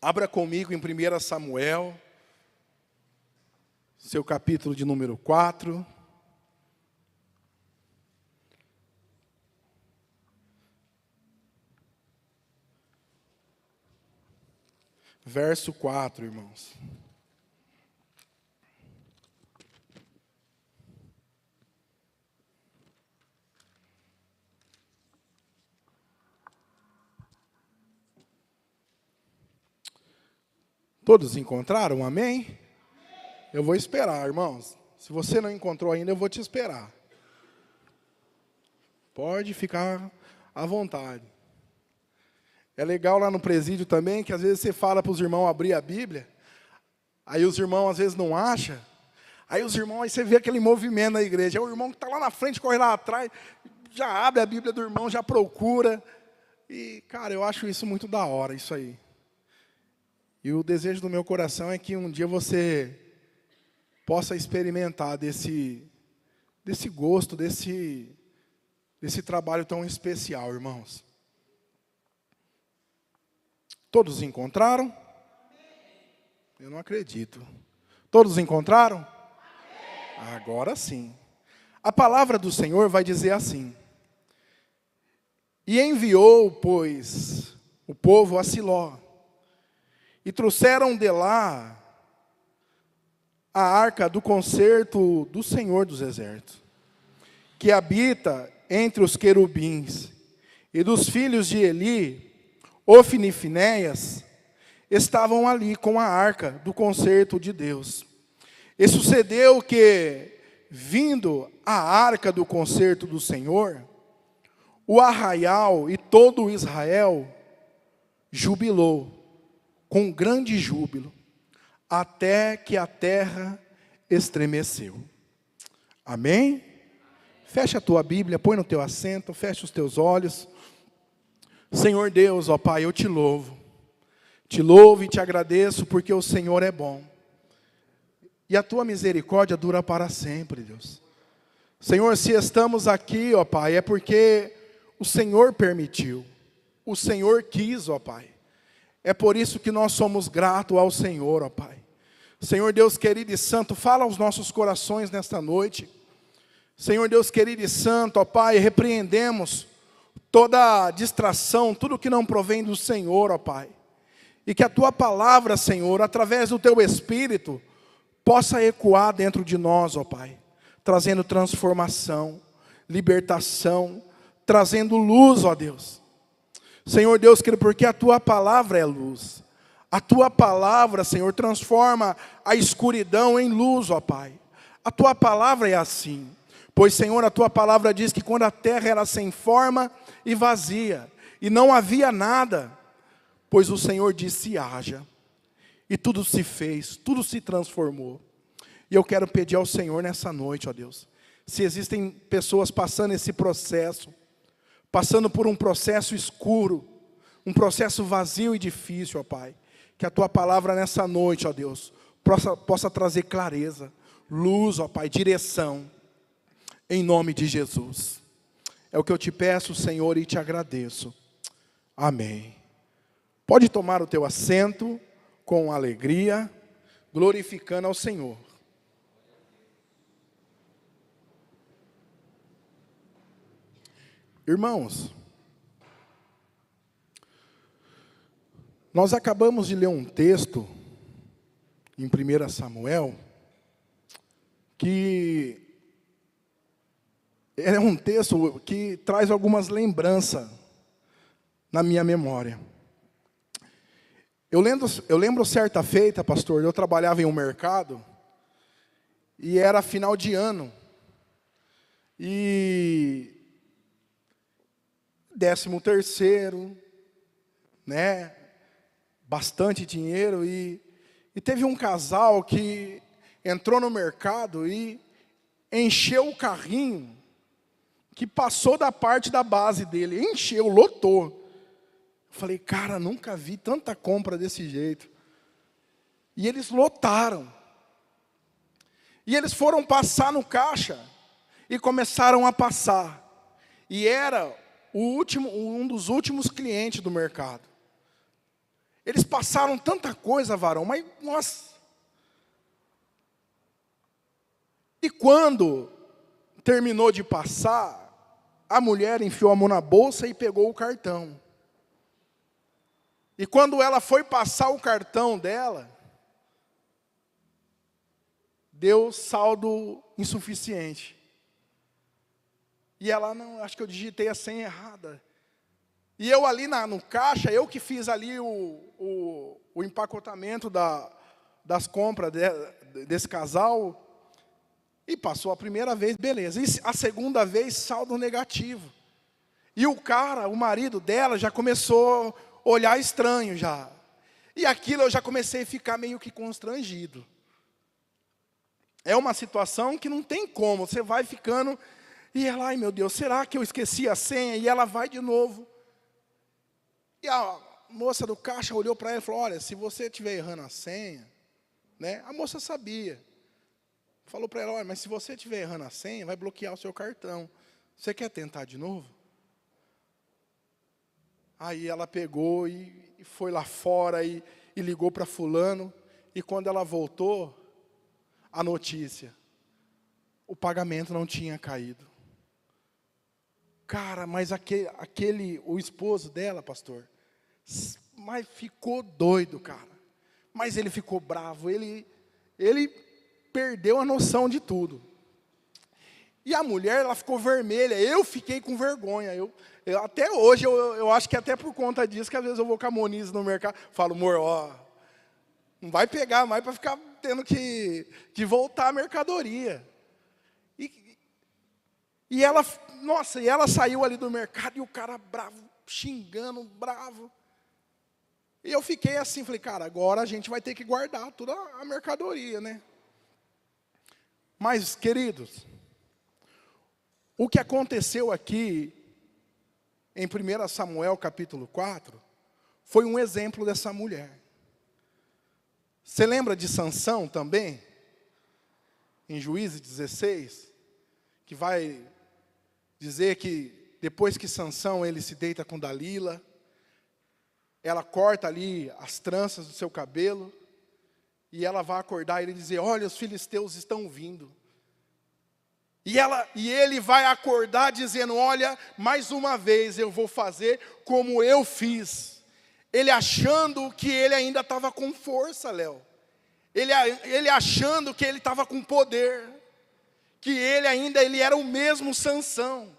Abra comigo em 1 Samuel, seu capítulo de número 4. Verso 4, irmãos. Todos encontraram? Amém? Eu vou esperar, irmãos. Se você não encontrou ainda, eu vou te esperar. Pode ficar à vontade. É legal lá no presídio também, que às vezes você fala para os irmãos abrir a Bíblia, aí os irmãos às vezes não acham, aí você vê aquele movimento na igreja, é o irmão que está lá na frente, corre lá atrás, já abre a Bíblia do irmão, já procura, e cara, eu acho isso muito da hora, isso aí. E o desejo do meu coração é que um dia você possa experimentar desse gosto, desse trabalho tão especial, irmãos. Todos encontraram? Eu não acredito. Todos encontraram? Agora sim. A palavra do Senhor vai dizer assim: E enviou, pois, o povo a Siló, e trouxeram de lá a arca do concerto do Senhor dos Exércitos, que habita entre os querubins, e dos filhos de Eli, Ofni e Finéias, estavam ali com a arca do concerto de Deus. E sucedeu que, vindo a arca do concerto do Senhor, o arraial e todo Israel jubilou com grande júbilo, até que a terra estremeceu. Amém? Fecha a tua Bíblia, põe no teu assento, fecha os teus olhos. Senhor Deus, ó Pai, eu te louvo e te agradeço, porque o Senhor é bom, e a tua misericórdia dura para sempre, Deus. Senhor, se estamos aqui, ó Pai, é porque o Senhor permitiu, o Senhor quis, ó Pai. É por isso que nós somos gratos ao Senhor, ó Pai. Senhor Deus querido e santo, fala aos nossos corações nesta noite. Senhor Deus querido e santo, ó Pai, repreendemos toda distração, tudo que não provém do Senhor, ó Pai. E que a Tua palavra, Senhor, através do Teu Espírito, possa ecoar dentro de nós, ó Pai. Trazendo transformação, libertação, trazendo luz, ó Deus. Senhor Deus querido, porque a Tua palavra é luz. A Tua palavra, Senhor, transforma a escuridão em luz, ó Pai. A Tua palavra é assim. Pois, Senhor, a Tua palavra diz que quando a terra era sem forma e vazia, e não havia nada, pois o Senhor disse: haja. E tudo se fez, tudo se transformou. E eu quero pedir ao Senhor nessa noite, ó Deus, se existem pessoas passando esse processo, passando por um processo escuro, um processo vazio e difícil, ó Pai, que a Tua palavra nessa noite, ó Deus, possa trazer clareza, luz, ó Pai, direção, em nome de Jesus. É o que eu te peço, Senhor, e te agradeço. Amém. Pode tomar o teu assento com alegria, glorificando ao Senhor. Irmãos, nós acabamos de ler um texto em 1 Samuel, que é um texto que traz algumas lembranças na minha memória. Eu lembro certa feita, pastor, eu trabalhava em um mercado, e era final de ano, e 13º, né, bastante dinheiro, e teve um casal que entrou no mercado e encheu o carrinho, que passou da parte da base dele, encheu, lotou. Eu falei, cara, nunca vi tanta compra desse jeito. E eles lotaram. E eles foram passar no caixa, e começaram a passar. E era um dos últimos clientes do mercado. Eles passaram tanta coisa, varão, mas, nossa. E quando terminou de passar, a mulher enfiou a mão na bolsa e pegou o cartão. E quando ela foi passar o cartão dela, deu saldo insuficiente. E ela, não, acho que eu digitei a senha errada. E eu ali no caixa, eu que fiz ali o empacotamento das compras desse casal. E passou a primeira vez, beleza. E a segunda vez, saldo negativo. E o marido dela, já começou a olhar estranho já. E aquilo eu já comecei a ficar meio que constrangido. É uma situação que não tem como, você vai ficando, e ela, ai meu Deus, será que eu esqueci a senha? E ela vai de novo. E a moça do caixa olhou para ela e falou, olha, se você estiver errando a senha, né, a moça sabia. Falou para ela, olha, mas se você estiver errando a senha, vai bloquear o seu cartão. Você quer tentar de novo? Aí ela pegou e foi lá fora e ligou para fulano. E quando ela voltou, a notícia, o pagamento não tinha caído. Cara, mas o esposo dela, pastor, mas ficou doido, cara. Mas ele ficou bravo, ele perdeu a noção de tudo. E a mulher, ela ficou vermelha, eu fiquei com vergonha. Até hoje, eu acho que até por conta disso, que às vezes eu vou com a Moniz no mercado, falo, amor, ó, não vai pegar mais para ficar tendo que voltar a mercadoria. E ela, nossa, e ela saiu ali do mercado e o cara bravo, xingando, bravo. E eu fiquei assim, falei, cara, agora a gente vai ter que guardar toda a mercadoria, né? Mas, queridos, o que aconteceu aqui, em 1 Samuel capítulo 4, foi um exemplo dessa mulher. Você lembra de Sansão também? Em Juízes 16, que vai dizer que depois que Sansão ele se deita com Dalila, ela corta ali as tranças do seu cabelo, e ela vai acordar e ele dizer, olha, os filisteus estão vindo. E ele vai acordar dizendo, olha, mais uma vez eu vou fazer como eu fiz. Ele achando que ele ainda estava com força, Léo. Ele achando que ele estava com poder. Que ele era o mesmo Sansão.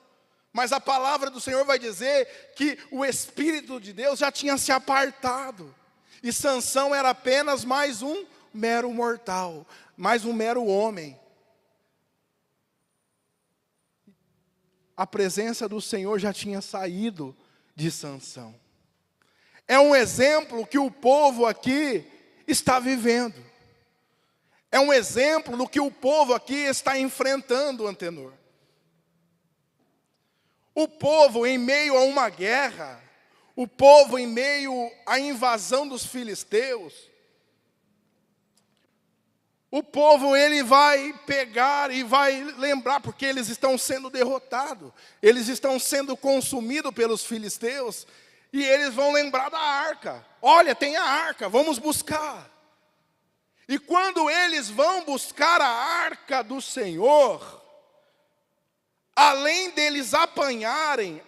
Mas a palavra do Senhor vai dizer que o Espírito de Deus já tinha se apartado. E Sansão era apenas mais um mero mortal, mais um mero homem. A presença do Senhor já tinha saído de Sansão. É um exemplo que o povo aqui está vivendo. É um exemplo do que o povo aqui está enfrentando, Antenor. O povo em meio a uma guerra, o povo em meio à invasão dos filisteus, o povo ele vai pegar e vai lembrar, porque eles estão sendo derrotados, eles estão sendo consumidos pelos filisteus, e eles vão lembrar da arca. Olha, tem a arca, vamos buscar. E quando eles vão buscar a arca do Senhor, além deles apanharem,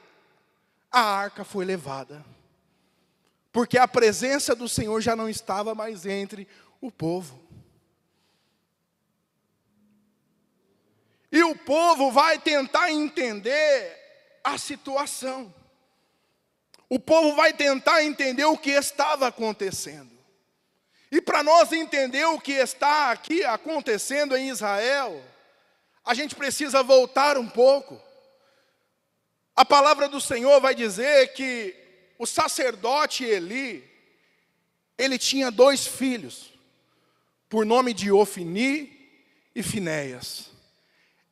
a arca foi levada. Porque a presença do Senhor já não estava mais entre o povo. E o povo vai tentar entender a situação. O povo vai tentar entender o que estava acontecendo. E para nós entender o que está aqui acontecendo em Israel, a gente precisa voltar um pouco. A palavra do Senhor vai dizer que o sacerdote Eli, ele tinha 2 filhos, por nome de Ofni e Finéias.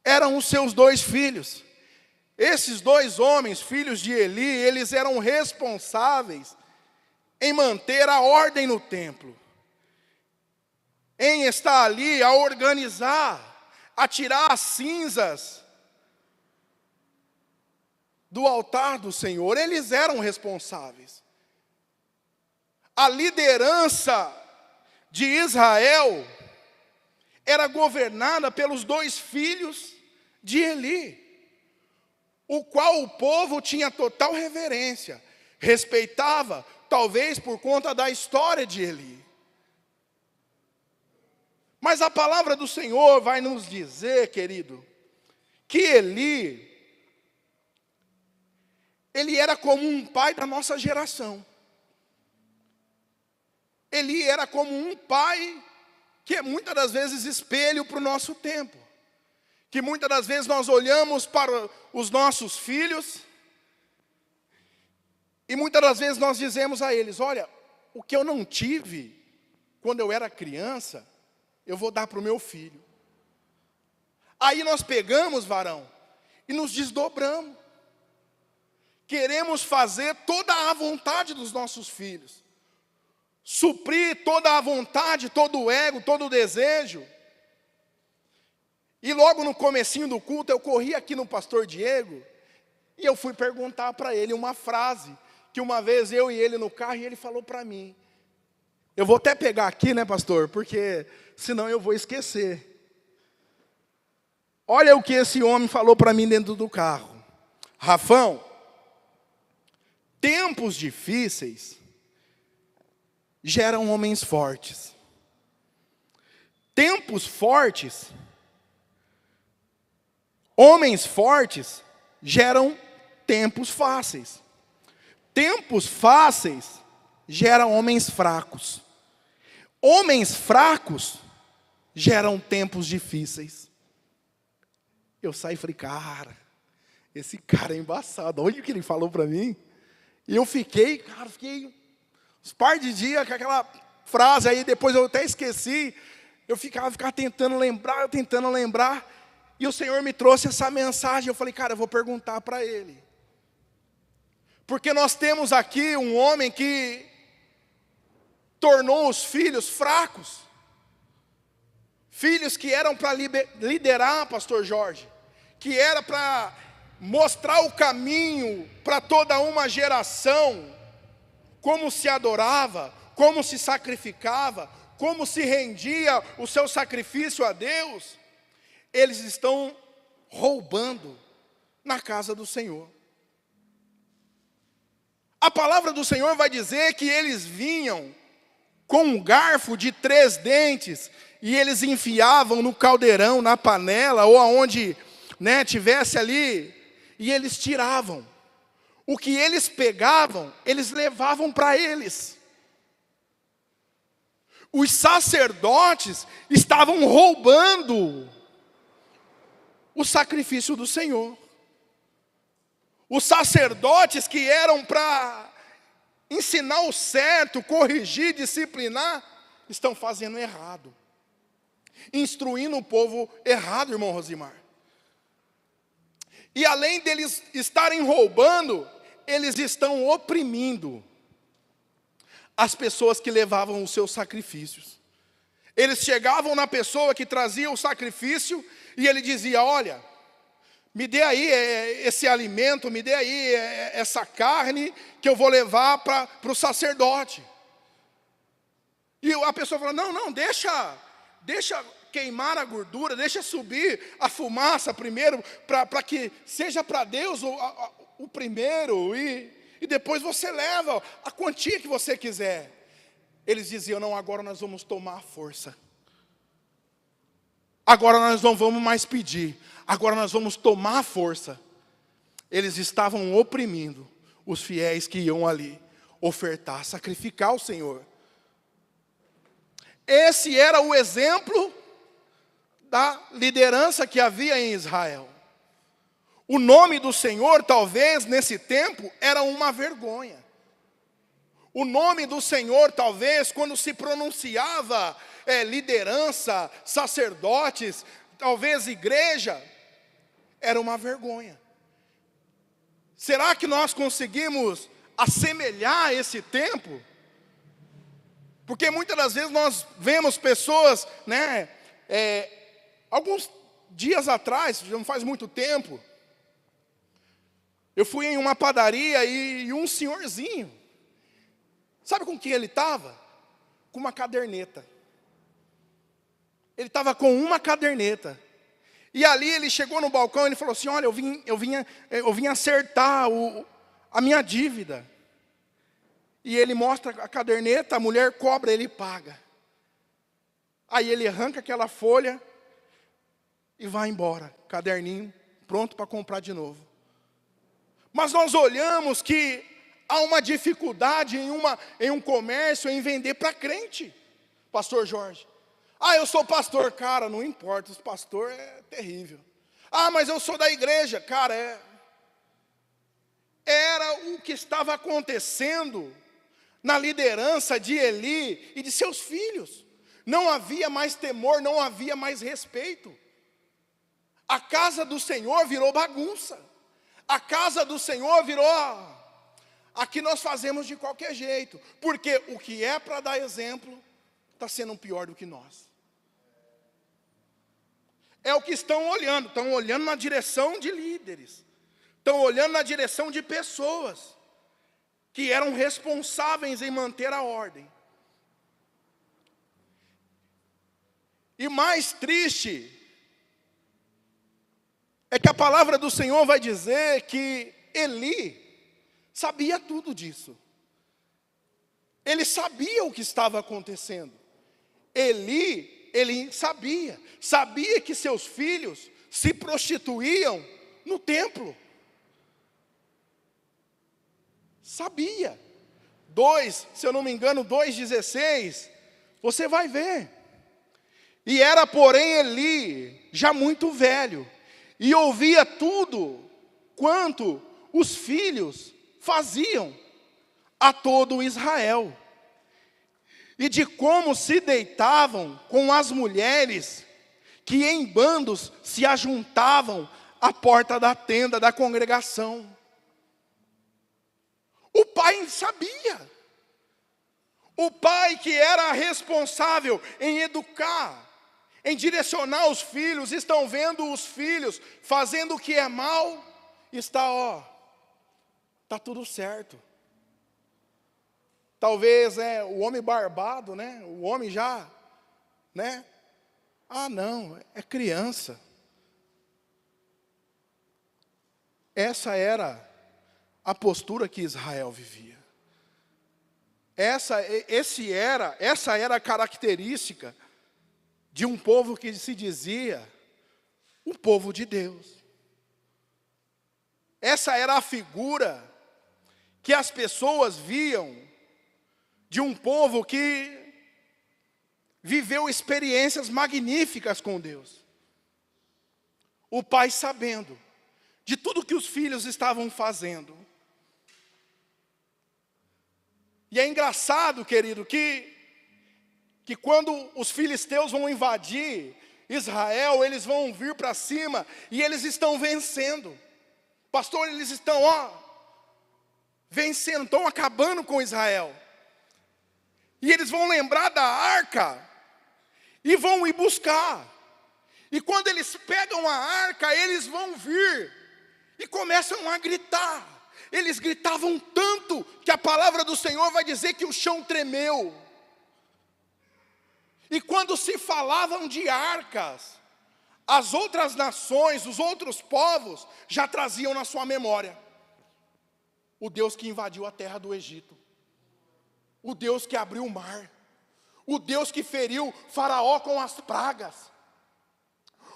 Eram os seus 2 filhos. Esses 2 homens, filhos de Eli, eles eram responsáveis em manter a ordem no templo. Em estar ali a organizar, a tirar as cinzas do altar do Senhor. Eles eram responsáveis. a liderança de Israel era governada pelos 2 filhos de Eli, o qual o povo tinha total reverência, respeitava, talvez por conta da história de Eli. Mas a palavra do Senhor vai nos dizer, querido, que Eli, ele era como um pai da nossa geração. Eli era como um pai que é muitas das vezes espelho para o nosso tempo. Que muitas das vezes nós olhamos para os nossos filhos e muitas das vezes nós dizemos a eles: olha, o que eu não tive quando eu era criança, eu vou dar para o meu filho. Aí nós pegamos, varão, e nos desdobramos. Queremos fazer toda a vontade dos nossos filhos. Suprir toda a vontade, todo o ego, todo o desejo. E logo no comecinho do culto, eu corri aqui no pastor Diego, e eu fui perguntar para ele uma frase, que uma vez eu e ele no carro, e ele falou para mim. Eu vou até pegar aqui, né, pastor, porque senão eu vou esquecer. Olha o que esse homem falou para mim dentro do carro. Rafão, tempos difíceis geram homens fortes. Tempos fortes, homens fortes geram tempos fáceis. Tempos fáceis geram homens fracos. Homens fracos geram tempos difíceis. Eu saí e falei: cara, esse cara é embaçado. Olha o que ele falou para mim. E eu fiquei uns par de dias com aquela frase aí, depois eu até esqueci. Eu ficava tentando lembrar. E o Senhor me trouxe essa mensagem. Eu falei: cara, eu vou perguntar para ele. Porque nós temos aqui um homem que tornou os filhos fracos. Filhos que eram para liderar, pastor Jorge. Que era para mostrar o caminho para toda uma geração. Como se adorava, como se sacrificava, como se rendia o seu sacrifício a Deus. Eles estão roubando na casa do Senhor. A palavra do Senhor vai dizer que eles vinham com um garfo de 3 dentes e eles enfiavam no caldeirão, na panela ou aonde, tivesse ali, e eles tiravam. O que eles pegavam, eles levavam para eles. Os sacerdotes estavam roubando o sacrifício do Senhor. Os sacerdotes que eram para ensinar o certo, corrigir, disciplinar, estão fazendo errado. Instruindo o povo errado, irmão Rosimar. E além deles estarem roubando, eles estão oprimindo as pessoas que levavam os seus sacrifícios. Eles chegavam na pessoa que trazia o sacrifício e ele dizia: olha, me dê aí esse alimento, me dê aí essa carne que eu vou levar para o sacerdote. E a pessoa fala: não, deixa queimar a gordura, deixa subir a fumaça primeiro, para que seja para Deus o primeiro, e depois você leva a quantia que você quiser. Eles diziam: não, agora nós vamos tomar a força. Agora nós não vamos mais pedir, agora nós vamos tomar a força. Eles estavam oprimindo os fiéis que iam ali ofertar, sacrificar o Senhor. Esse era o exemplo da liderança que havia em Israel. O nome do Senhor, talvez, nesse tempo, era uma vergonha. O nome do Senhor, talvez, quando se pronunciava liderança, sacerdotes, talvez igreja, era uma vergonha. Será que nós conseguimos assemelhar esse tempo? Porque muitas das vezes nós vemos pessoas, alguns dias atrás, já não faz muito tempo, eu fui em uma padaria e um senhorzinho, Sabe com que ele estava? Com uma caderneta. Ele estava com uma caderneta. E ali ele chegou no balcão e ele falou assim: olha, eu vim acertar a minha dívida. E ele mostra a caderneta, a mulher cobra, ele paga. Aí ele arranca aquela folha e vai embora, caderninho, pronto para comprar de novo. Mas nós olhamos que há uma dificuldade em um comércio, em vender para crente. Pastor Jorge, eu sou pastor. Cara, não importa, os pastor é terrível. Mas eu sou da igreja. Cara, era o que estava acontecendo na liderança de Eli e de seus filhos. Não havia mais temor, não havia mais respeito. A casa do Senhor virou bagunça. A casa do Senhor virou: aqui nós fazemos de qualquer jeito. Porque o que é para dar exemplo está sendo pior do que nós. É o que estão olhando na direção de líderes. Estão olhando na direção de pessoas que eram responsáveis em manter a ordem. E mais triste é que a palavra do Senhor vai dizer que Eli sabia tudo disso. Ele sabia o que estava acontecendo. Ele sabia que seus filhos se prostituíam no templo. Sabia. Se eu não me engano, 2,16, você vai ver. E era, porém, Eli já muito velho, e ouvia tudo quanto os filhos faziam a todo Israel, e de como se deitavam com as mulheres que em bandos se ajuntavam à porta da tenda da congregação. O pai sabia. O pai que era responsável em educar, em direcionar os filhos, estão vendo os filhos fazendo o que é mal, está tudo certo. Talvez o homem barbado, né? O homem já, né? Não, é criança. Essa era a postura que Israel vivia. Essa era a característica de um povo que se dizia um povo de Deus. Essa era a figura que as pessoas viam de um povo que viveu experiências magníficas com Deus. O pai sabendo de tudo que os filhos estavam fazendo. E é engraçado, querido, que quando os filisteus vão invadir Israel, eles vão vir para cima e eles estão vencendo. Pastor, eles estão vencendo, estão acabando com Israel. E eles vão lembrar da arca e vão ir buscar. E quando eles pegam a arca, eles vão vir e começam a gritar. Eles gritavam tanto que a palavra do Senhor vai dizer que o chão tremeu. E quando se falavam de arcas, as outras nações, os outros povos, já traziam na sua memória o Deus que invadiu a terra do Egito, o Deus que abriu o mar, o Deus que feriu Faraó com as pragas,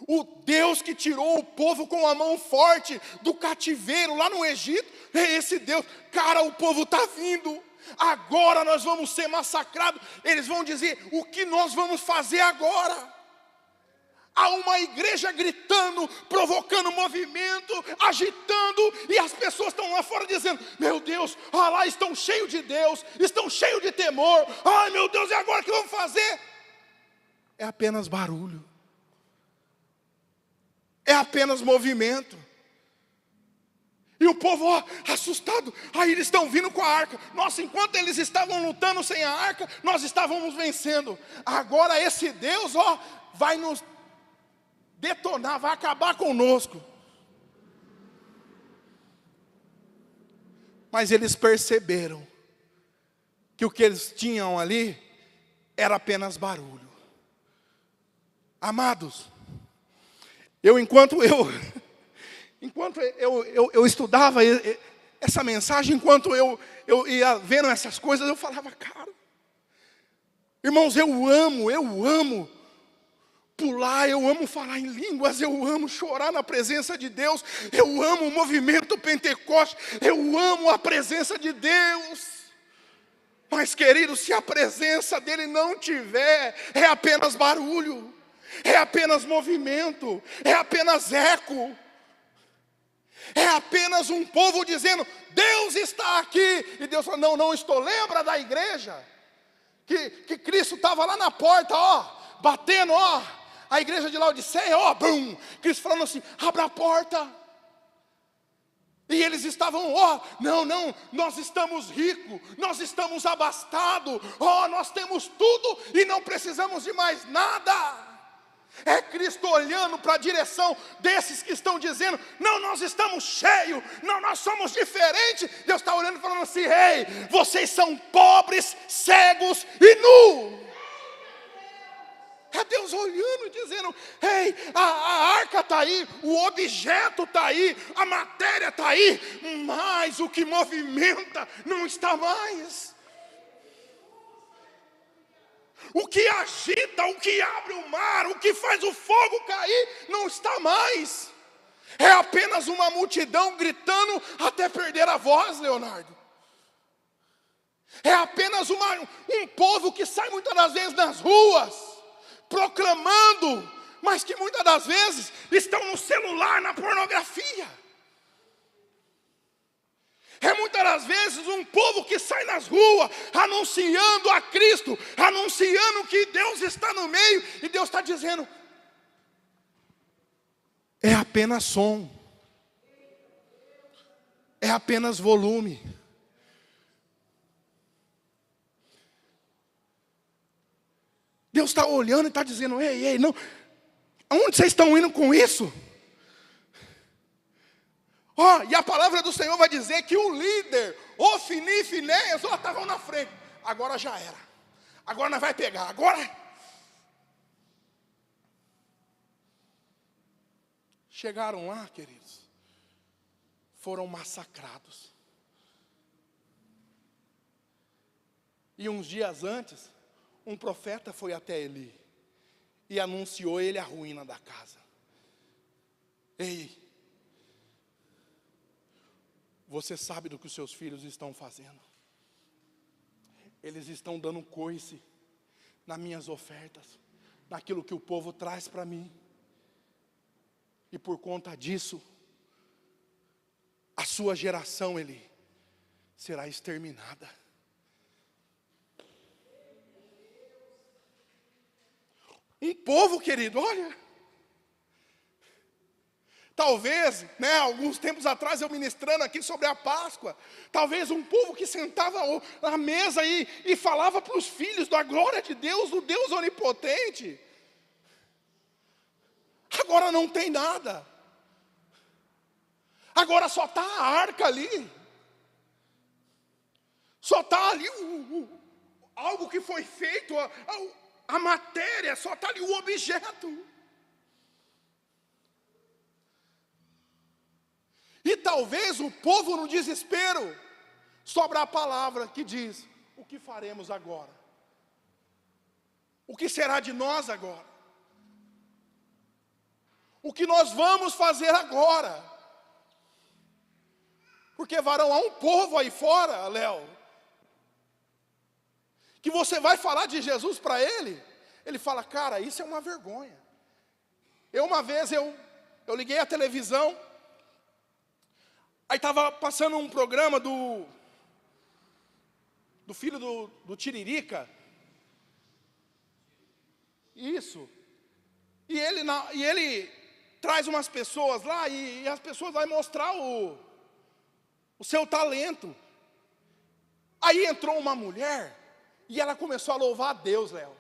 o Deus que tirou o povo com a mão forte do cativeiro lá no Egito. É esse Deus. Cara, o povo está vindo, agora nós vamos ser massacrados. Eles vão dizer: o que nós vamos fazer agora? Há uma igreja gritando, provocando movimento, agitando, e as pessoas estão lá fora dizendo: meu Deus, lá estão cheios de Deus, estão cheios de temor. Ai meu Deus, e agora o que vamos fazer? É apenas barulho, é apenas movimento. E o povo assustado, aí eles estão vindo com a arca. Nossa, enquanto eles estavam lutando sem a arca, nós estávamos vencendo. Agora esse Deus vai nos detonar, vai acabar conosco. Mas eles perceberam que o que eles tinham ali era apenas barulho. Amados, enquanto eu estudava essa mensagem, enquanto eu ia vendo essas coisas, eu falava, cara, irmãos, eu amo pular, eu amo falar em línguas, eu amo chorar na presença de Deus, eu amo o movimento Pentecoste, eu amo a presença de Deus. Mas, querido, se a presença dele não tiver, é apenas barulho, é apenas movimento, é apenas eco, é apenas um povo dizendo, Deus está aqui, e Deus falou, não estou. Lembra da igreja? Que Cristo estava lá na porta, batendo, a igreja de Laodiceia, bum, Cristo falando assim, abra a porta. E eles estavam, não, nós estamos ricos, nós estamos abastados, nós temos tudo e não precisamos de mais nada. É Cristo olhando para a direção desses que estão dizendo, não, nós estamos cheios, não, nós somos diferentes. Deus está olhando e falando assim, ei, vocês são pobres, cegos e nus. É Deus olhando e dizendo, ei, a arca está aí, o objeto está aí, a matéria está aí, mas o que movimenta não está mais. O que agita, o que abre o mar, o que faz o fogo cair, não está mais. É apenas uma multidão gritando até perder a voz, Leonardo. É apenas um povo que sai muitas das vezes nas ruas, proclamando, mas que muitas das vezes estão no celular, na pornografia. É muitas das vezes um povo que sai nas ruas, anunciando a Cristo, anunciando que Deus está no meio, e Deus está dizendo, é apenas som, é apenas volume. Deus está olhando e está dizendo, ei, não, aonde vocês estão indo com isso? E a palavra do Senhor vai dizer que o líder, Ofni e Finéias, estavam na frente. Agora já era. Agora nós vai pegar. Agora. Chegaram lá, queridos. Foram massacrados. E uns dias antes, um profeta foi até Eli e anunciou ele a ruína da casa. Ei, você sabe do que os seus filhos estão fazendo? Eles estão dando coice nas minhas ofertas, naquilo que o povo traz para mim. E por conta disso, a sua geração, Eli, será exterminada. Um povo, querido, olha. Talvez, alguns tempos atrás eu ministrando aqui sobre a Páscoa, talvez um povo que sentava na mesa e falava para os filhos da glória de Deus, do Deus onipotente. Agora não tem nada. Agora só está a arca ali. Só está ali algo que foi feito, a matéria, só está ali o objeto. E talvez o povo no desespero, sobra a palavra que diz, o que faremos agora? O que será de nós agora? O que nós vamos fazer agora? Porque varão, há um povo aí fora, Léo, que você vai falar de Jesus para ele fala, cara, isso é uma vergonha. Uma vez eu liguei a televisão, aí estava passando um programa do filho do Tiririca. Isso. E ele traz umas pessoas lá e as pessoas vão mostrar o seu talento. Aí entrou uma mulher e ela começou a louvar a Deus, Léo.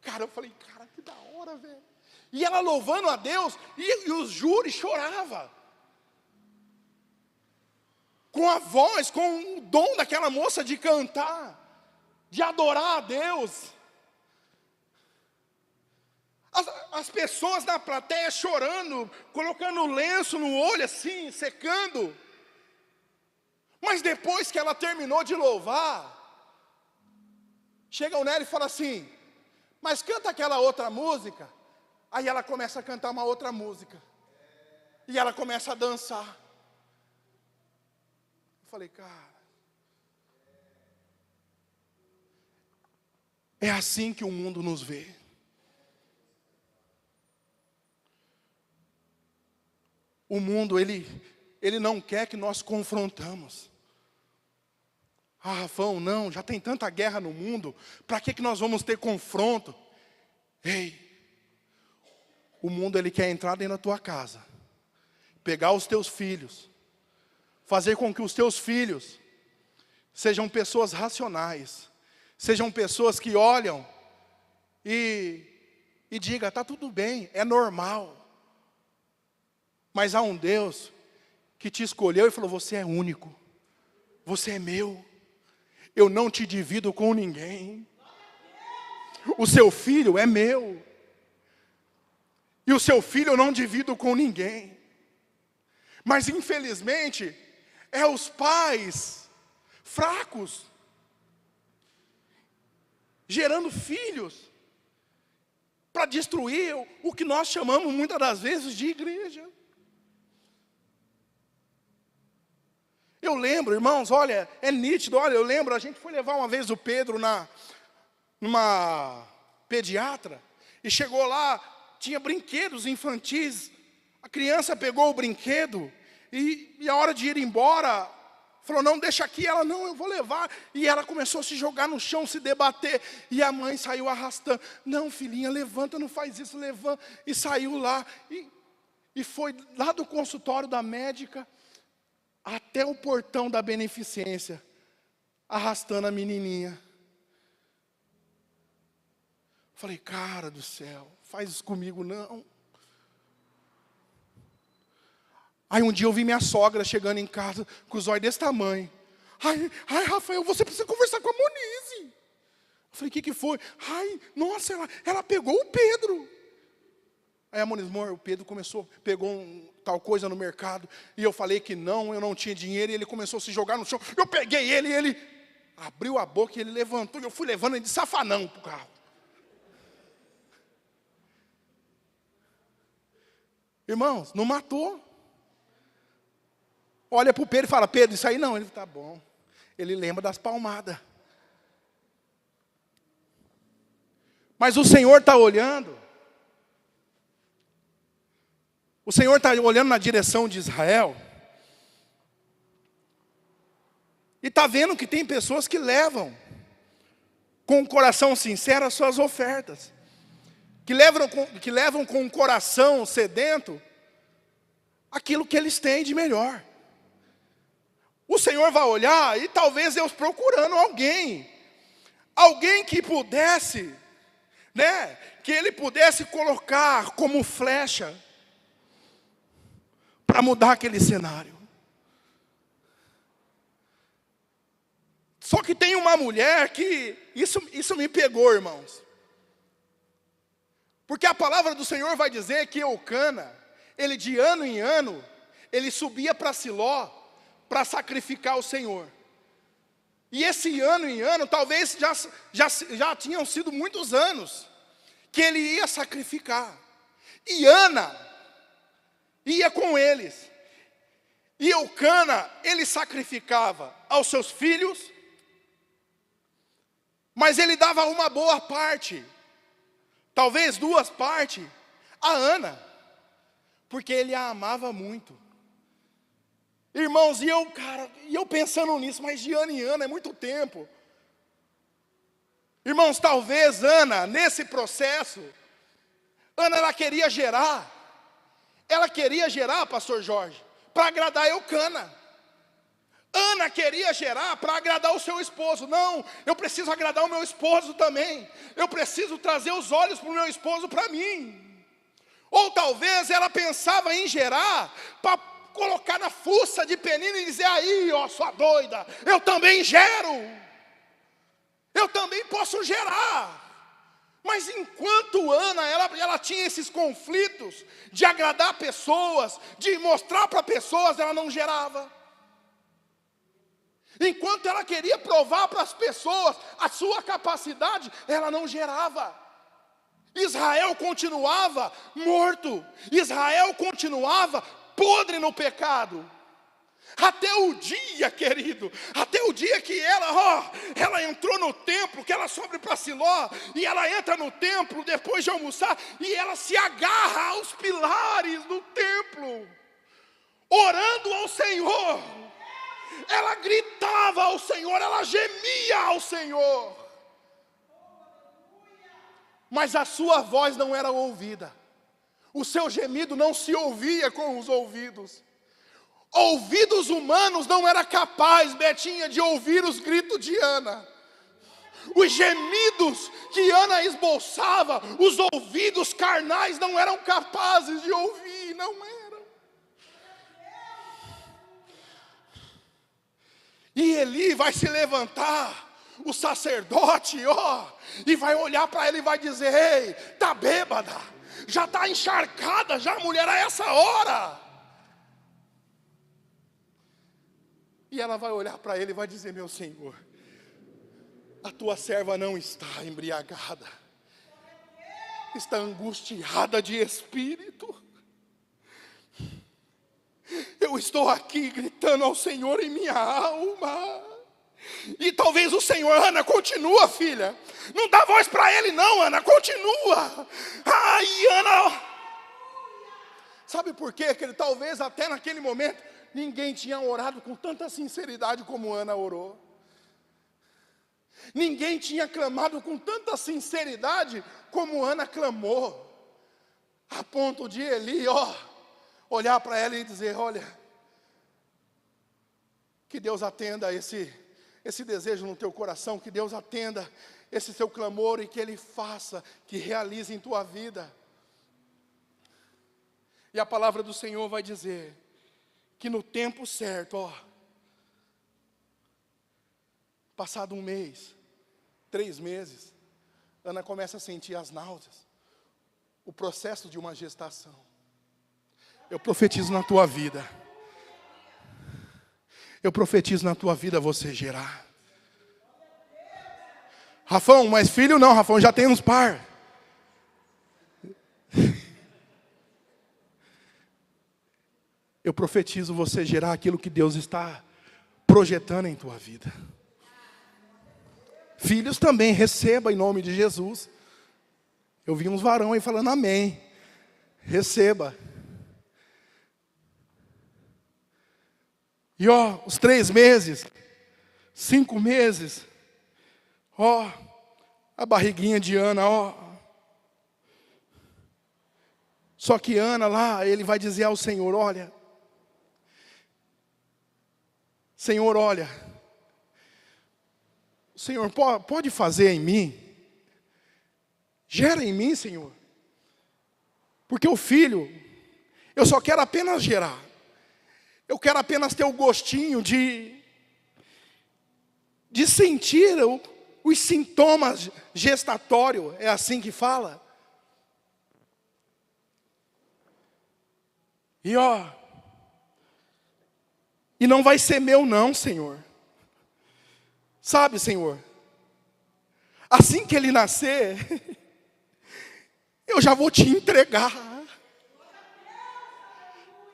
Cara, eu falei, cara, que da hora, velho. E ela louvando a Deus e os júris choravam. Com a voz, com o dom daquela moça de cantar. de adorar a Deus. As pessoas na plateia chorando, colocando lenço no olho assim, secando. Mas depois que ela terminou de louvar, chega o Nery e fala assim: mas canta aquela outra música. Aí ela começa a cantar uma outra música. E ela começa a dançar. Eu falei, cara, é assim que o mundo nos vê. O mundo, ele não quer que nós confrontamos. Ah, Rafão, não, já tem tanta guerra no mundo, para que nós vamos ter confronto? Ei, o mundo ele quer entrar dentro da tua casa, pegar os teus filhos, fazer com que os teus filhos sejam pessoas racionais, sejam pessoas que olham e digam, está tudo bem, é normal. Mas há um Deus que te escolheu e falou, você é único, você é meu, eu não te divido com ninguém. O seu filho é meu, e o seu filho eu não divido com ninguém. Mas infelizmente, é os pais fracos, gerando filhos, para destruir o que nós chamamos muitas das vezes de igreja. Eu lembro, irmãos, olha, é nítido, olha, eu lembro, a gente foi levar uma vez o Pedro numa pediatra, e chegou lá, tinha brinquedos infantis, a criança pegou o brinquedo, e a hora de ir embora, falou, não, deixa aqui, ela, não, eu vou levar, e ela começou a se jogar no chão, se debater, e a mãe saiu arrastando, não filhinha, levanta, não faz isso, levanta, e saiu lá, e foi lá do consultório da médica, até o portão da beneficência, arrastando a menininha. Falei, cara do céu, faz isso comigo não. Aí um dia eu vi minha sogra chegando em casa, com os olhos desse tamanho. Ai, Rafael, você precisa conversar com a Monize. Eu falei, o que foi? Ai, nossa, ela pegou o Pedro. Aí a Monize, amor, o Pedro pegou tal coisa no mercado, e eu falei que não, eu não tinha dinheiro, e ele começou a se jogar no chão, eu peguei ele, e ele abriu a boca, e ele levantou, e eu fui levando ele de safanão para o carro. Irmãos, não matou. Olha para o Pedro e fala, Pedro, isso aí não, ele, tá bom. Ele lembra das palmadas. Mas o Senhor está olhando. O Senhor está olhando na direção de Israel. E está vendo que tem pessoas que levam, com o coração sincero, as suas ofertas. Que levam com o coração sedento, aquilo que eles têm de melhor. O Senhor vai olhar, e talvez Deus procurando alguém que pudesse, né, que Ele pudesse colocar como flecha, para mudar aquele cenário. Só que tem uma mulher que, isso me pegou, irmãos. Porque a palavra do Senhor vai dizer que Eucana, ele de ano em ano, ele subia para Siló, para sacrificar ao Senhor. E esse ano em ano, talvez já tinham sido muitos anos, que ele ia sacrificar. E Ana ia com eles. E Eucana, ele sacrificava aos seus filhos, mas ele dava uma boa parte, talvez 2 partes, a Ana, porque ele a amava muito. Irmãos, e eu pensando nisso, mas de ano em ano é muito tempo. Irmãos, talvez Ana, nesse processo, ela queria gerar. Ela queria gerar, pastor Jorge, para agradar Eucana. Ana queria gerar para agradar o seu esposo. Não, eu preciso agradar o meu esposo também. Eu preciso trazer os olhos para o meu esposo para mim. Ou talvez ela pensava em gerar para colocar na fuça de Penina e dizer, aí, ó, sua doida, eu também gero. eu também posso gerar. Mas enquanto Ana, ela tinha esses conflitos de agradar pessoas, de mostrar para pessoas, ela não gerava. Enquanto ela queria provar para as pessoas a sua capacidade, ela não gerava. Israel continuava morto, Israel continuava podre no pecado. Até o dia, querido, até o dia que ela entrou no templo, que ela sobe para Siló, e ela entra no templo depois de almoçar, e ela se agarra aos pilares do templo, orando ao Senhor. Ela gritava ao Senhor, ela gemia ao Senhor, mas a sua voz não era ouvida, o seu gemido não se ouvia com os ouvidos. Ouvidos humanos não era capaz, Betinha, de ouvir os gritos de Ana. Os gemidos que Ana esboçava, os ouvidos carnais não eram capazes de ouvir, não eram. E Eli vai se levantar, o sacerdote, e vai olhar para ela e vai dizer: ei, tá bêbada, já tá encharcada, já mulher, a essa hora. E ela vai olhar para ele e vai dizer: meu Senhor, a tua serva não está embriagada, está angustiada de espírito. Eu estou aqui gritando ao Senhor em minha alma. E talvez o Senhor: Ana, continua, filha, não dá voz para ele não, Ana, continua. Ai, Ana, sabe por quê? Que talvez até naquele momento ninguém tinha orado com tanta sinceridade como Ana orou. Ninguém tinha clamado com tanta sinceridade como Ana clamou. A ponto de Eli, olhar para ela e dizer: olha, que Deus atenda esse desejo no teu coração, que Deus atenda esse teu clamor e que Ele faça, que realize em tua vida. E a palavra do Senhor vai dizer que no tempo certo, passado 1 mês, 3 meses, Ana começa a sentir as náuseas, o processo de uma gestação. Eu profetizo na tua vida. Eu profetizo na tua vida você gerar. Rafão, mas filho não, Rafão, já tem uns par. Eu profetizo você gerar aquilo que Deus está projetando em tua vida. Filhos também, receba em nome de Jesus. Eu vi uns varão aí falando amém. Receba. E os 3 meses, 5 meses, a barriguinha de Ana, Só que Ana lá, ele vai dizer ao Senhor: olha, Senhor, olha, o Senhor pode fazer em mim, gera em mim, Senhor, porque o filho, eu só quero apenas gerar, eu quero apenas ter o gostinho de sentir os sintomas gestatórios, é assim que fala. E não vai ser meu não, Senhor. Sabe, Senhor, assim que ele nascer, eu já vou te entregar.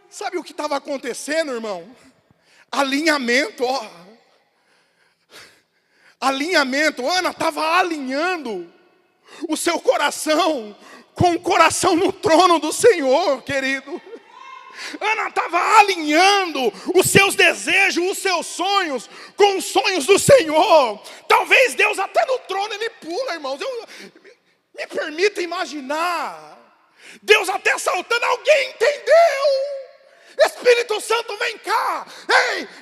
Sabe o que estava acontecendo, irmão? Alinhamento, Alinhamento. Ana estava alinhando o seu coração com o coração no trono do Senhor, querido. Ana estava alinhando os seus desejos, os seus sonhos com os sonhos do Senhor. Talvez Deus até no trono ele pula, irmãos. Me permita imaginar Deus até saltando. Alguém entendeu? Espírito Santo, vem cá.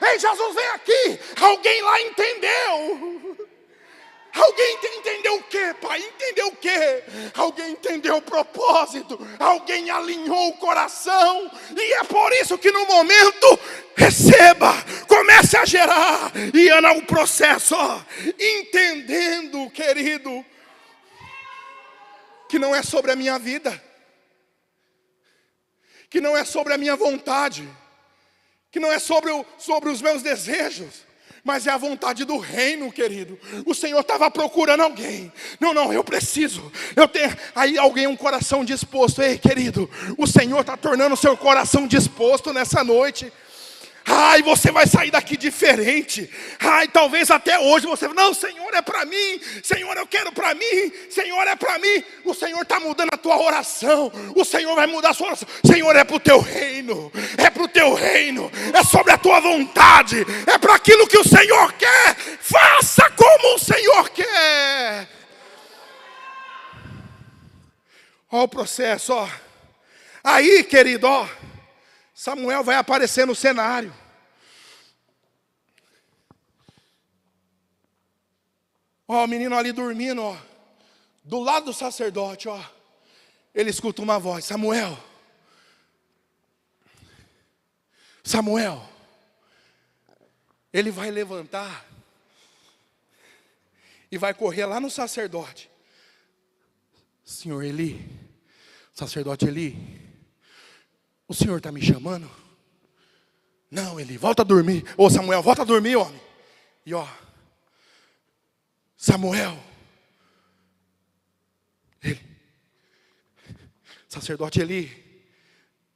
Ei, Jesus, vem aqui. Alguém lá entendeu? Alguém entendeu o que, pai? Entendeu o que? Alguém entendeu o propósito. Alguém alinhou o coração. E é por isso que no momento, receba, comece a gerar. E anda o processo, ó, entendendo, querido, que não é sobre a minha vida, que não é sobre a minha vontade, que não é sobre os meus desejos, mas é a vontade do reino, querido. O Senhor estava procurando alguém. Não, eu preciso. Eu tenho. Aí alguém, um coração disposto. Ei, querido, o Senhor está tornando o seu coração disposto nessa noite. Ai, você vai sair daqui diferente. Ai, talvez até hoje você não, Senhor, é para mim. Senhor, eu quero para mim. Senhor, é para mim. O Senhor está mudando a tua oração. O Senhor vai mudar a sua oração. Senhor, é para o teu reino. É para o teu reino. É sobre a tua vontade. É para aquilo que o Senhor quer. Faça como o Senhor quer. Olha o processo, ó. Aí, querido, ó, Samuel vai aparecer no cenário. Ó, o menino ali dormindo, ó, do lado do sacerdote, ó. Ele escuta uma voz: Samuel, Samuel. Ele vai levantar e vai correr lá no sacerdote. Senhor Eli, sacerdote Eli, o Senhor está me chamando? Não, Eli, volta a dormir. Ô Samuel, volta a dormir, homem. E ó, Samuel, Eli, sacerdote Eli,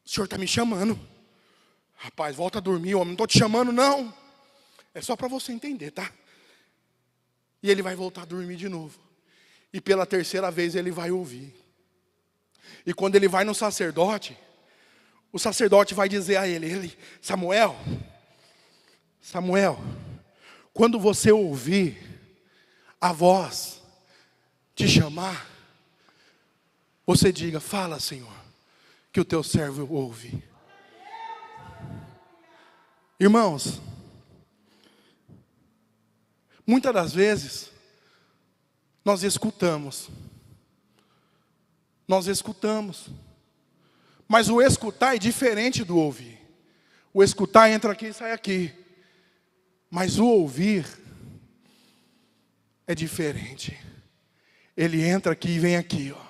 o Senhor está me chamando. Rapaz, volta a dormir, homem, não estou te chamando não. É só para você entender, tá? E ele vai voltar a dormir de novo. E pela terceira vez ele vai ouvir. E quando ele vai no sacerdote, o sacerdote vai dizer a ele: Samuel, Samuel, quando você ouvir a voz te chamar, você diga: fala, Senhor, que o teu servo ouve. Irmãos, muitas das vezes nós escutamos, mas o escutar é diferente do ouvir. O escutar entra aqui e sai aqui, mas o ouvir é diferente. Ele entra aqui e vem aqui, ó.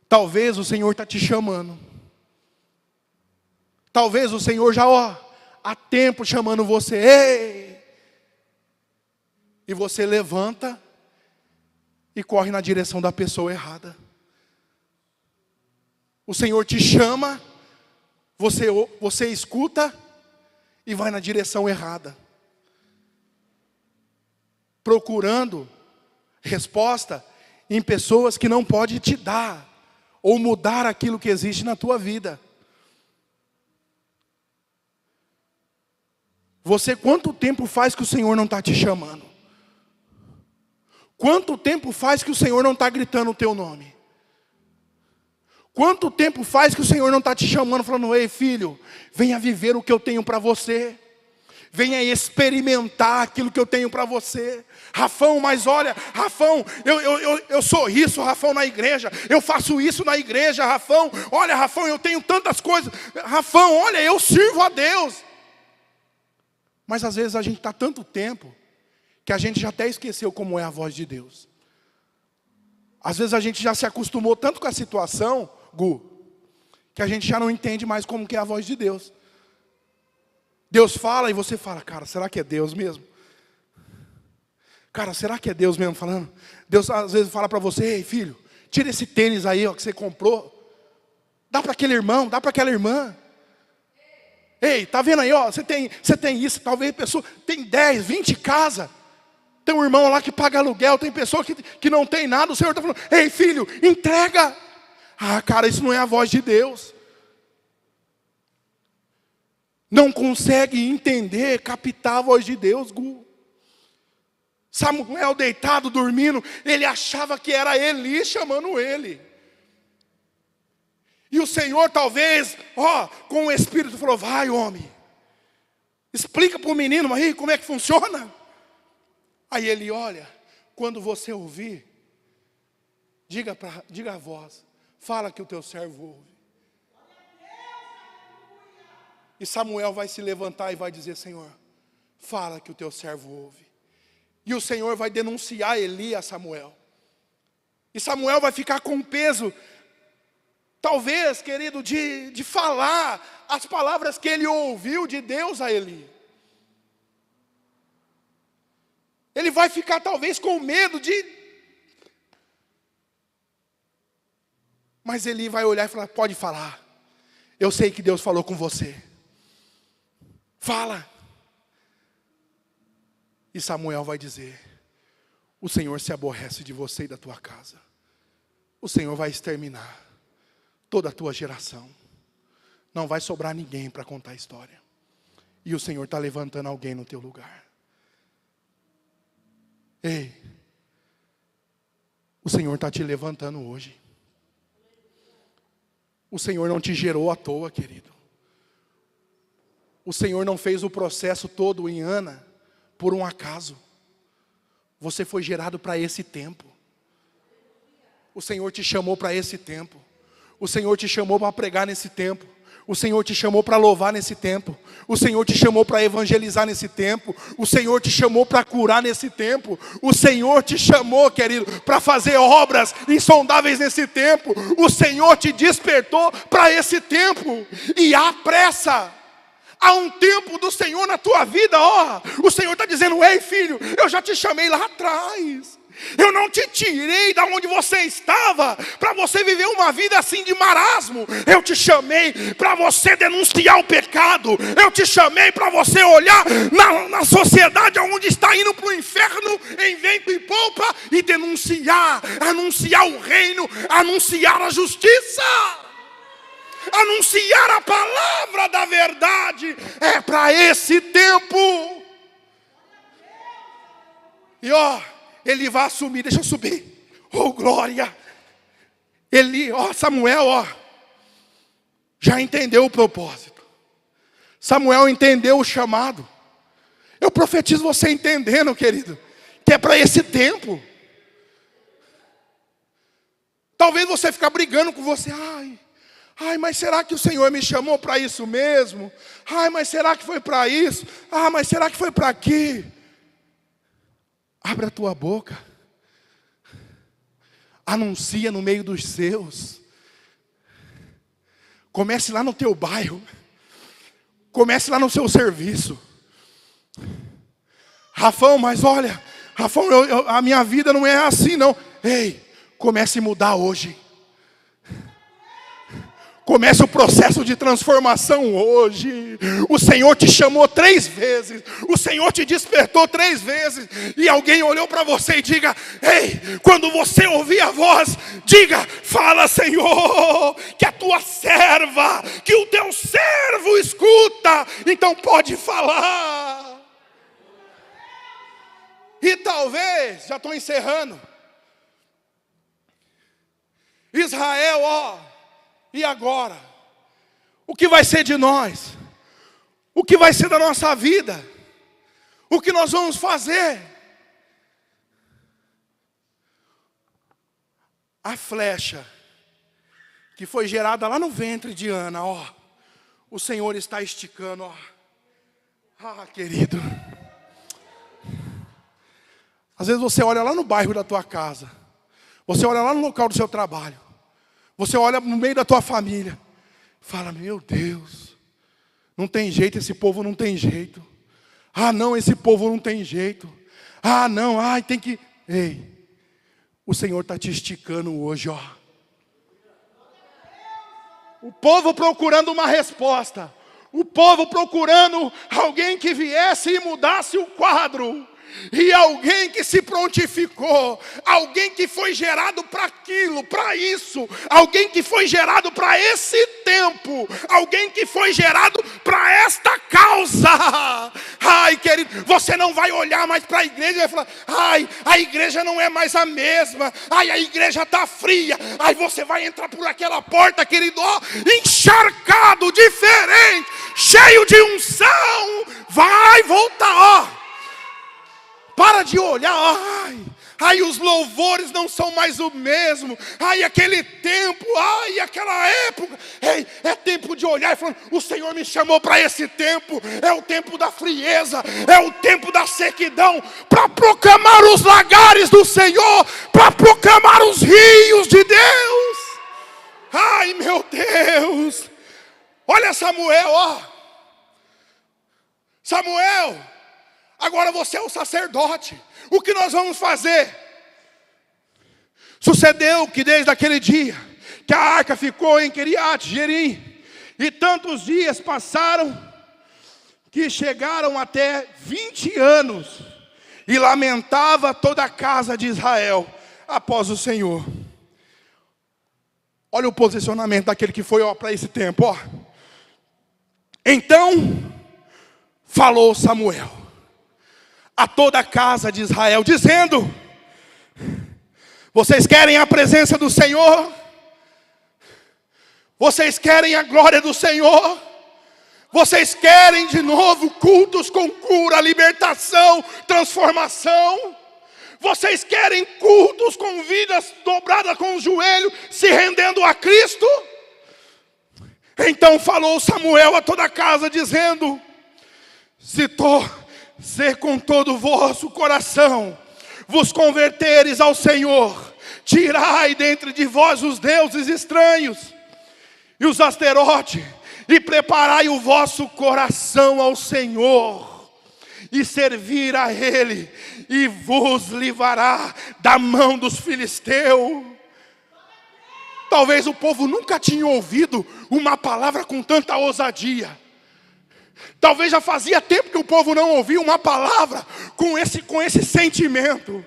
Talvez o Senhor está te chamando. Talvez o Senhor já, ó, há tempo chamando você. Ei! E você levanta e corre na direção da pessoa errada. O Senhor te chama, você escuta e vai na direção errada, procurando resposta em pessoas que não podem te dar ou mudar aquilo que existe na tua vida. Você, quanto tempo faz que o Senhor não está te chamando? Quanto tempo faz que o Senhor não está gritando o teu nome? Quanto tempo faz que o Senhor não está te chamando, falando: ei filho, venha viver o que eu tenho para você. Venha experimentar aquilo que eu tenho para você. Rafão, mas olha, Rafão, eu sou isso, Rafão, na igreja. Eu faço isso na igreja, Rafão. Olha, Rafão, eu tenho tantas coisas. Rafão, olha, eu sirvo a Deus. Mas às vezes a gente está tanto tempo que a gente já até esqueceu como é a voz de Deus. Às vezes a gente já se acostumou tanto com a situação, Gu, que a gente já não entende mais como que é a voz de Deus. Deus fala e você fala: cara, será que é Deus mesmo? Cara, será que é Deus mesmo falando? Deus às vezes fala para você: ei filho, tira esse tênis aí, ó, que você comprou. Dá para aquele irmão, dá para aquela irmã. Ei, tá vendo aí, ó, você tem isso, talvez pessoa tem 10, 20 casas. Tem um irmão lá que paga aluguel, tem pessoa que não tem nada. O Senhor está falando: ei filho, entrega. Ah, cara, isso não é a voz de Deus. Não consegue entender, captar a voz de Deus, Gu. Samuel deitado, dormindo, ele achava que era Eli chamando ele. E o Senhor talvez, ó, com o Espírito falou: vai homem, Explica para o menino aí como é que funciona. Aí ele olha, quando você ouvir, diga a voz, fala que o teu servo ouve. E Samuel vai se levantar e vai dizer, Senhor, fala que o teu servo ouve. E o Senhor vai denunciar Eli a Samuel. E Samuel vai ficar com peso, talvez, querido, de falar as palavras que ele ouviu de Deus a Eli. Ele vai ficar talvez com medo Mas Eli vai olhar e falar, pode falar. Eu sei que Deus falou com você. Fala. E Samuel vai dizer, o Senhor se aborrece de você e da tua casa. O Senhor vai exterminar toda a tua geração. Não vai sobrar ninguém para contar a história. E o Senhor está levantando alguém no teu lugar. Ei, o Senhor está te levantando hoje. O Senhor não te gerou à toa, querido. O Senhor não fez o processo todo em Ana por um acaso. Você foi gerado para esse tempo. O Senhor te chamou para esse tempo. O Senhor te chamou para pregar nesse tempo. O Senhor te chamou para louvar nesse tempo. O Senhor te chamou para evangelizar nesse tempo. O Senhor te chamou para curar nesse tempo. O Senhor te chamou, querido, para fazer obras insondáveis nesse tempo. O Senhor te despertou para esse tempo. E há pressa. Há um tempo do Senhor na tua vida, ó. O Senhor está dizendo, ei filho, eu já te chamei lá atrás. Eu não te tirei da onde você estava para você viver uma vida assim de marasmo. Eu te chamei para você denunciar o pecado. Eu te chamei para você olhar na sociedade onde está indo para o inferno em vento e polpa e denunciar, anunciar o reino, anunciar a justiça, anunciar a palavra da verdade. É para esse tempo. E ó, ele vai assumir, deixa eu subir. Oh, glória. Ele, ó, Samuel, ó, já entendeu o propósito. Samuel entendeu o chamado. Eu profetizo você entendendo, querido, que é para esse tempo. Talvez você fique brigando com você. Ai, mas será que o Senhor me chamou para isso mesmo? Ai, mas será que foi para isso? Ah, mas será que foi para aqui? Abre a tua boca. Anuncia no meio dos seus. Comece lá no teu bairro. Comece lá no seu serviço. Rafão, mas olha, Rafão, a minha vida não é assim não. Ei, comece a mudar hoje. Comece o processo de transformação hoje. O Senhor te chamou 3 vezes. O Senhor te despertou 3 vezes. E alguém olhou para você e diga, ei, quando você ouvir a voz, diga, fala Senhor, que a tua serva, que o teu servo escuta. Então pode falar. E talvez, já estou encerrando. Israel, ó. E agora? O que vai ser de nós? O que vai ser da nossa vida? O que nós vamos fazer? A flecha que foi gerada lá no ventre de Ana, ó. O Senhor está esticando, ó. Ah, querido. Às vezes você olha lá no bairro da tua casa. Você olha lá no local do seu trabalho. Você olha no meio da tua família, fala, meu Deus, não tem jeito, esse povo não tem jeito. Ah não, esse povo não tem jeito. Ah não, ai tem que... Ei, o Senhor está te esticando hoje, ó. O povo procurando uma resposta. O povo procurando alguém que viesse e mudasse o quadro. E alguém que se prontificou, alguém que foi gerado para aquilo, para isso, alguém que foi gerado para esse tempo, alguém que foi gerado para esta causa. Ai, querido, você não vai olhar mais para a igreja e vai falar: ai, a igreja não é mais a mesma, ai, a igreja está fria. Aí você vai entrar por aquela porta, querido, ó, encharcado, diferente, cheio de unção, vai voltar, ó. Para de olhar, ai, os louvores não são mais o mesmo. Ai, aquele tempo, ai, aquela época. Ei, é tempo de olhar e falar: o Senhor me chamou para esse tempo. É o tempo da frieza, é o tempo da sequidão, para proclamar os lagares do Senhor, para proclamar os rios de Deus. Ai, meu Deus. Olha Samuel, ó. Samuel, agora você é o sacerdote. O que nós vamos fazer? Sucedeu que desde aquele dia que a arca ficou em Queriate Jearim, e tantos dias passaram, que chegaram até 20 anos, e lamentava toda a casa de Israel após o Senhor. Olha o posicionamento daquele que foi para esse tempo, ó. Então falou Samuel a toda a casa de Israel, dizendo: vocês querem a presença do Senhor? Vocês querem a glória do Senhor? Vocês querem de novo cultos com cura, libertação, transformação? Vocês querem cultos com vidas dobradas com o joelho, se rendendo a Cristo? Então falou Samuel a toda a casa, dizendo: se com todo o vosso coração vos converteres ao Senhor, tirai dentre de vós os deuses estranhos e os asterotes, e preparai o vosso coração ao Senhor, e servir a Ele, e vos livrará da mão dos filisteus. Talvez o povo nunca tinha ouvido uma palavra com tanta ousadia. Talvez já fazia tempo que o povo não ouvia uma palavra com esse sentimento.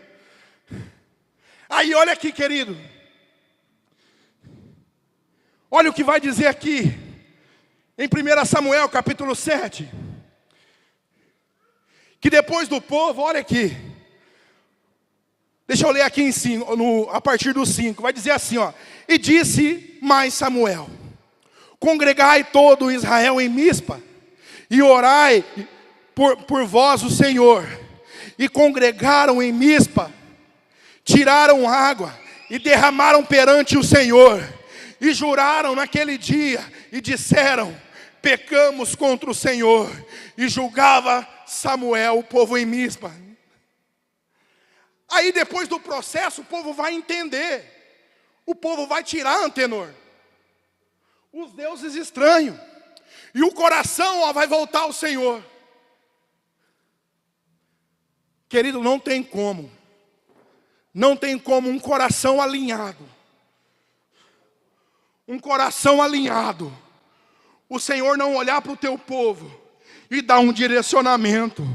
Aí olha aqui, querido. Olha o que vai dizer aqui em 1 Samuel capítulo 7. Que depois do povo, olha aqui. Deixa eu ler aqui a partir do 5. Vai dizer assim, ó: e disse mais Samuel: congregai todo Israel em Mispa, e orai por vós o Senhor. E congregaram em Mispa, tiraram água e derramaram perante o Senhor. E juraram naquele dia e disseram: pecamos contra o Senhor. E julgava Samuel o povo em Mispa. Aí depois do processo o povo vai entender. O povo vai tirar, Antenor, os deuses estranhos. E o coração vai voltar ao Senhor. Querido, não tem como. Não tem como um coração alinhado. Um coração alinhado. O Senhor não olhar para o teu povo e dar um direcionamento.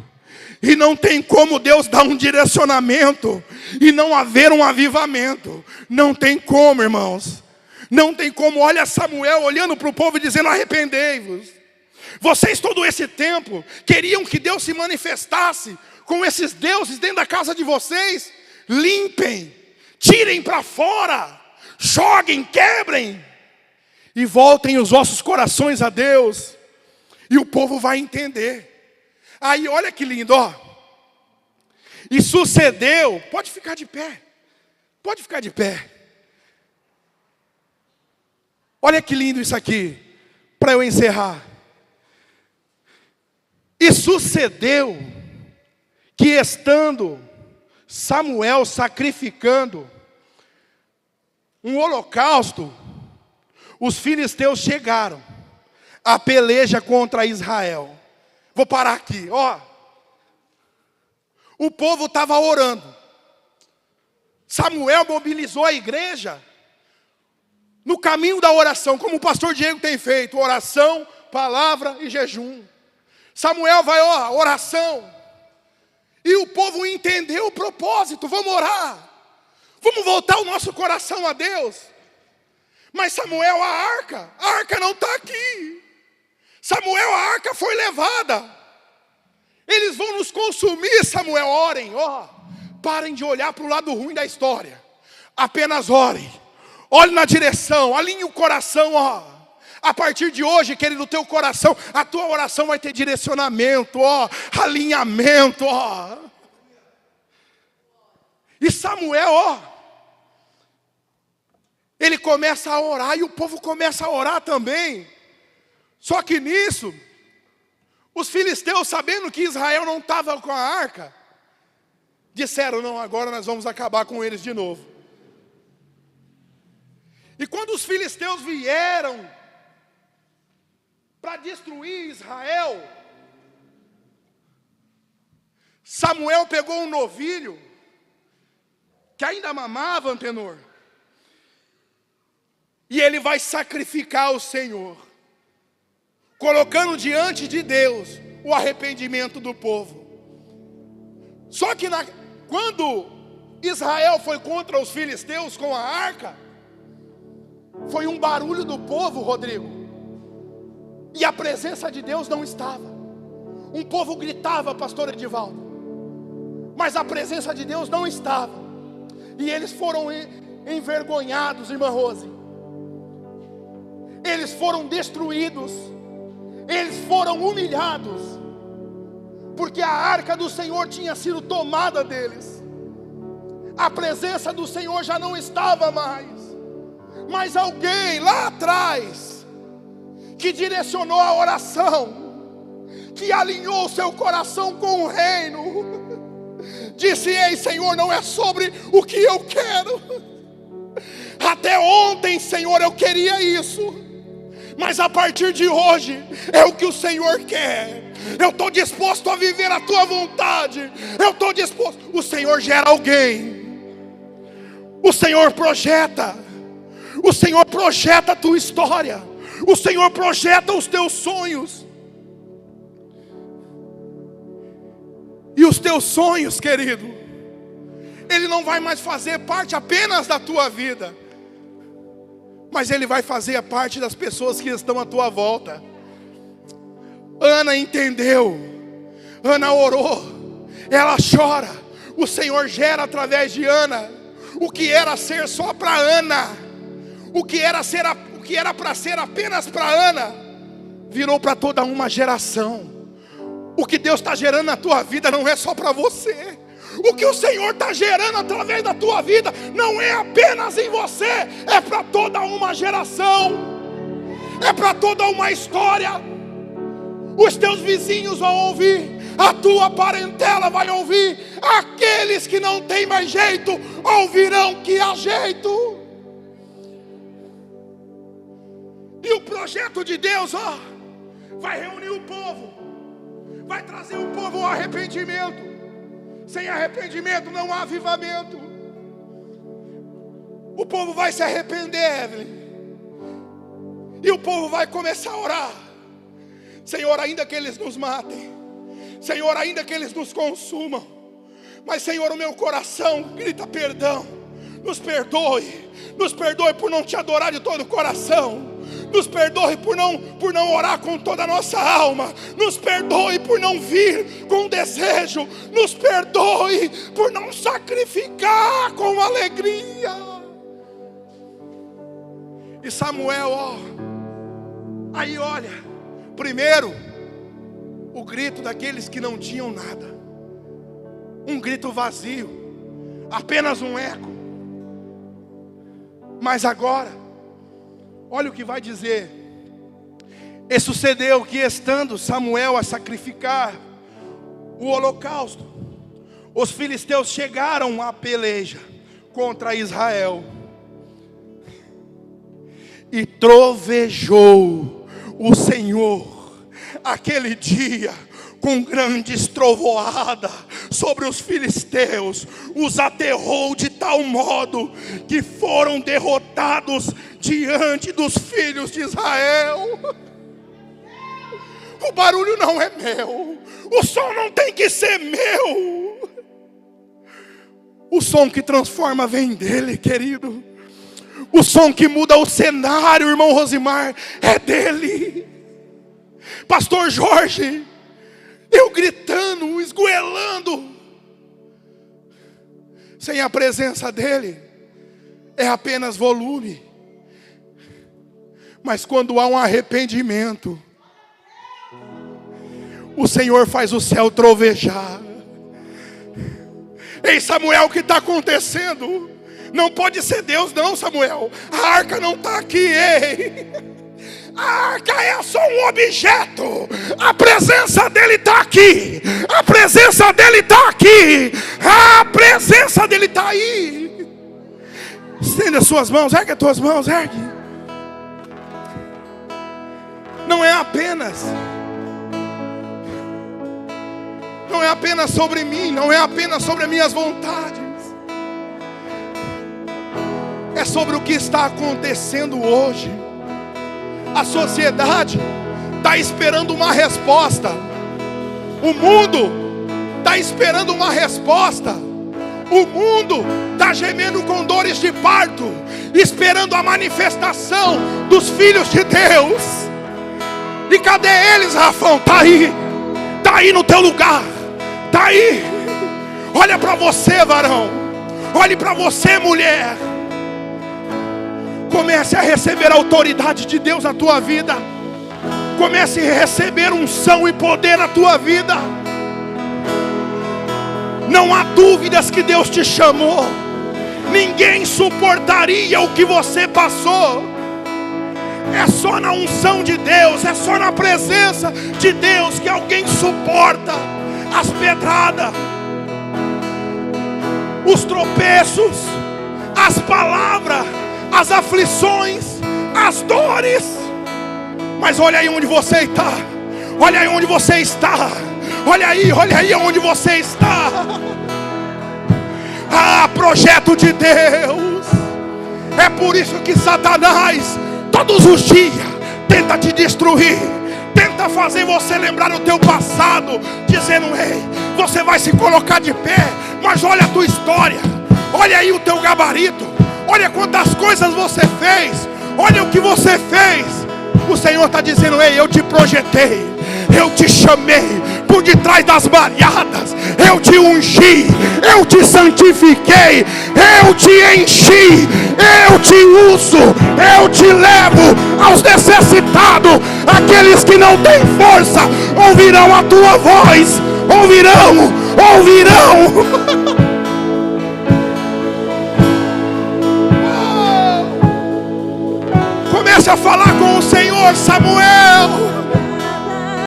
E não tem como Deus dar um direcionamento e não haver um avivamento. Não tem como, irmãos. Não tem como. Olha Samuel olhando para o povo e dizendo: arrependei-vos. Vocês todo esse tempo queriam que Deus se manifestasse com esses deuses dentro da casa de vocês. Limpem, tirem para fora, joguem, quebrem e voltem os vossos corações a Deus. E o povo vai entender. Aí olha que lindo, ó. E sucedeu, pode ficar de pé. Pode ficar de pé. Olha que lindo isso aqui, para eu encerrar. E sucedeu que, estando Samuel sacrificando um holocausto, os filisteus chegaram à peleja contra Israel. Vou parar aqui, ó. O povo estava orando. Samuel mobilizou a igreja no caminho da oração, como o pastor Diego tem feito: oração, palavra e jejum. Samuel vai, ó, oração. E o povo entendeu o propósito. Vamos orar. Vamos voltar o nosso coração a Deus. Mas Samuel, a arca não está aqui. Samuel, a arca foi levada. Eles vão nos consumir, Samuel. Orem, parem de olhar para o lado ruim da história. Apenas orem. Olhe na direção, alinhe o coração, A partir de hoje, querido, o teu coração, a tua oração vai ter direcionamento, alinhamento, E Samuel, ele começa a orar e o povo começa a orar também. Só que nisso, os filisteus, sabendo que Israel não estava com a arca, disseram: não, agora nós vamos acabar com eles de novo. E quando os filisteus vieram para destruir Israel, Samuel pegou um novilho, que ainda mamava, Antenor, e ele vai sacrificar o Senhor, colocando diante de Deus o arrependimento do povo. Só que quando Israel foi contra os filisteus com a arca, foi um barulho do povo, Rodrigo, e a presença de Deus não estava. Um povo gritava, pastor Edivaldo, mas a presença de Deus não estava. E eles foram envergonhados, irmã Rose. Eles foram destruídos. Eles foram humilhados, porque a arca do Senhor tinha sido tomada deles. A presença do Senhor já não estava mais. Mas alguém lá atrás, que direcionou a oração, que alinhou o seu coração com o reino, disse: ei, Senhor, não é sobre o que eu quero. Até ontem, Senhor, eu queria isso, mas a partir de hoje é o que o Senhor quer. Eu estou disposto a viver a tua vontade. Eu estou disposto. O Senhor gera alguém. O Senhor projeta. O Senhor projeta a tua história. O Senhor projeta os teus sonhos. E os teus sonhos, querido, Ele não vai mais fazer parte apenas da tua vida, mas Ele vai fazer parte das pessoas que estão à tua volta. Ana entendeu. Ana orou. Ela chora. O Senhor gera através de Ana o que era ser só para Ana. O que era para ser apenas para Ana, virou para toda uma geração. O que Deus está gerando na tua vida não é só para você. O que o Senhor está gerando através da tua vida não é apenas em você, é para toda uma geração, é para toda uma história. Os teus vizinhos vão ouvir, a tua parentela vai ouvir, aqueles que não têm mais jeito ouvirão que há jeito. E o projeto de Deus, vai reunir o povo, vai trazer o povo ao arrependimento. Sem arrependimento não há avivamento. O povo vai se arrepender, Evelyn, e o povo vai começar a orar: Senhor, ainda que eles nos matem, Senhor, ainda que eles nos consumam, mas Senhor, o meu coração grita perdão. Nos perdoe por não te adorar de todo o coração. Nos perdoe por não orar com toda a nossa alma. Nos perdoe por não vir com desejo. Nos perdoe por não sacrificar com alegria. E Samuel, aí olha, primeiro, o grito daqueles que não tinham nada. Um grito vazio, apenas um eco. Mas agora, olha o que vai dizer: e sucedeu que, estando Samuel a sacrificar o holocausto, os filisteus chegaram à peleja contra Israel, e trovejou o Senhor aquele dia com grandes trovoadas sobre os filisteus, os aterrou de tal modo que foram derrotados diante dos filhos de Israel. O barulho não é meu, o som não tem que ser meu, O som que transforma vem dele, querido. O som que muda o cenário, irmão Rosimar, é dele. Pastor Jorge, eu gritando, esgoelando, sem a presença dele, é apenas volume. Mas quando há um arrependimento, o Senhor faz o céu trovejar. Ei, Samuel, o que está acontecendo? Não pode ser Deus não, Samuel. A arca não está aqui, ei. A arca é só um objeto. A presença dele está aqui. A presença dele está aqui. A presença dele está aí. Estenda as suas mãos, ergue as tuas mãos, ergue. Não é apenas sobre mim, não é apenas sobre as minhas vontades. É sobre o que está acontecendo hoje. A sociedade está esperando uma resposta. O mundo está esperando uma resposta. O mundo está gemendo com dores de parto, esperando a manifestação dos filhos de Deus. E cadê eles, Rafão? Está aí. Está aí no teu lugar. Está aí. Olha para você, varão. Olhe para você, mulher. Comece a receber a autoridade de Deus na tua vida. Comece a receber unção e poder na tua vida. Não há dúvidas que Deus te chamou. Ninguém suportaria o que você passou. É só na unção de Deus, é só na presença de Deus que alguém suporta as pedradas, os tropeços, as palavras, as aflições, as dores. Mas olha aí onde você está. Olha aí onde você está. Olha aí onde você está. Ah, projeto de Deus. É por isso que Satanás todos os dias tenta te destruir, tenta fazer você lembrar o teu passado, dizendo: ei, você vai se colocar de pé, mas olha a tua história, olha aí o teu gabarito, olha quantas coisas você fez, olha o que você fez. O Senhor está dizendo: ei, eu te projetei, eu te chamei por detrás das malhadas, eu te ungi, eu te santifiquei, eu te enchi, eu te uso, eu te levo aos necessitados. Aqueles que não têm força ouvirão a tua voz, ouvirão. Comece a falar com o Senhor, Samuel.